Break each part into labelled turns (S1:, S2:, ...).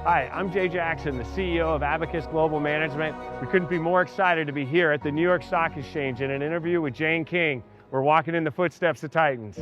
S1: Hi, I'm Jay Jackson, the CEO of Abacus Global Management. We couldn't be more excited to be here at the New York Stock Exchange in an interview with Jane King. We're walking in the footsteps of Titans.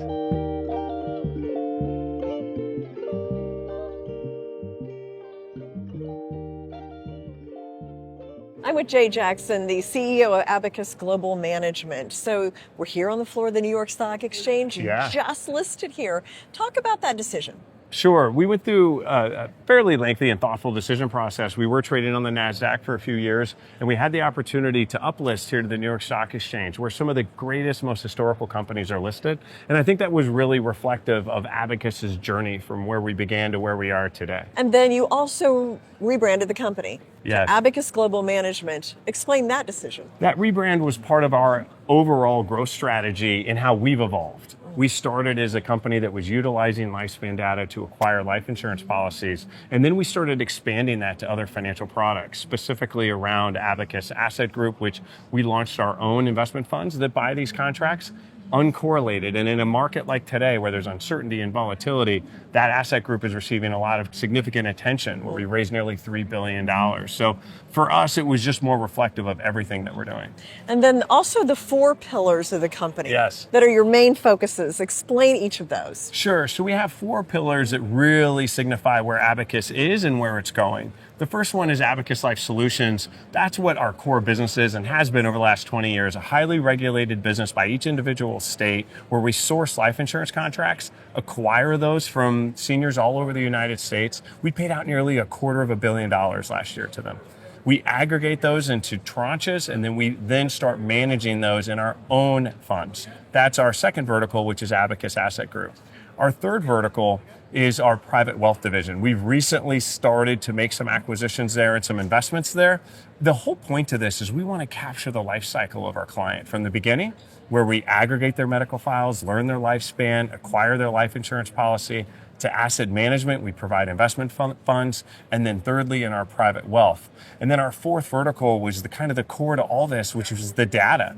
S2: I'm with Jay Jackson, the CEO of Abacus Global Management. So we're here on the floor of the New York Stock Exchange. You just listed here. Talk about that decision.
S1: Sure. We went through a fairly lengthy and thoughtful decision process. We were trading on the NASDAQ for a few years, and we had the opportunity to uplist here to the New York Stock Exchange, where some of the greatest, most historical companies are listed. And I think that was really reflective of Abacus's journey from where we began to where we are today.
S2: And then you also rebranded the company.
S1: Yes.
S2: Abacus Global Management. Explain that decision.
S1: That rebrand was part of our overall growth strategy in how we've evolved. We started as a company that was utilizing lifespan data to acquire life insurance policies, and then we started expanding that to other financial products, specifically around Abacus Asset Group, which we launched our own investment funds that buy these contracts uncorrelated. And in a market like today where there's uncertainty and volatility, that asset group is receiving a lot of significant attention, where we raised nearly $3 billion. So for us, it was just more reflective of everything that we're doing.
S2: And then also the 4 pillars of the company that are your main focuses. Explain each of those.
S1: Sure. So we have 4 pillars that really signify where Abacus is and where it's going. The first one is Abacus Life Solutions. That's what our core business is and has been over the last 20 years, a highly regulated business by each individual state, where we source life insurance contracts, acquire those from seniors all over the United States. We paid out nearly $250 million last year to them. We aggregate those into tranches, and then we start managing those in our own funds. That's our second vertical, which is Abacus Asset Group. Our third vertical is our private wealth division. We've recently started to make some acquisitions there and some investments there. The whole point of this is we want to capture the life cycle of our client from the beginning, where we aggregate their medical files, learn their lifespan, acquire their life insurance policy, to asset management, we provide investment funds, and then thirdly, in our private wealth. And then our fourth vertical was the core to all this, which was the data.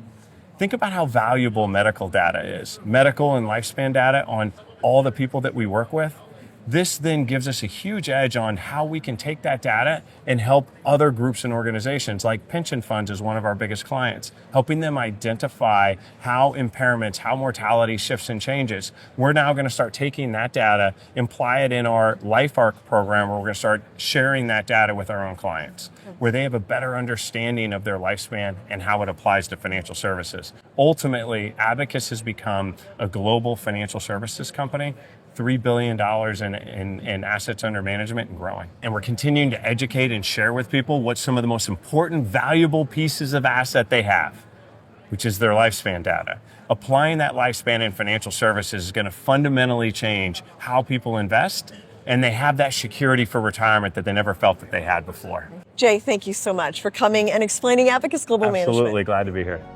S1: Think about how valuable medical data is. Medical and lifespan data on all the people that we work with. This then gives us a huge edge on how we can take that data and help other groups and organizations, like pension funds is one of our biggest clients, helping them identify how impairments, how mortality shifts and changes. We're now going to start taking that data, apply it in our Life Arc program, where we're going to start sharing that data with our own clients, where they have a better understanding of their lifespan and how it applies to financial services. Ultimately, Abacus has become a global financial services company, $3 billion in assets under management and growing. And we're continuing to educate and share with people what some of the most important, valuable pieces of asset they have, which is their lifespan data. Applying that lifespan in financial services is going to fundamentally change how people invest, and they have that security for retirement that they never felt that they had before.
S2: Jay, thank you so much for coming and explaining Abacus Global Management.
S1: Absolutely, glad to be here.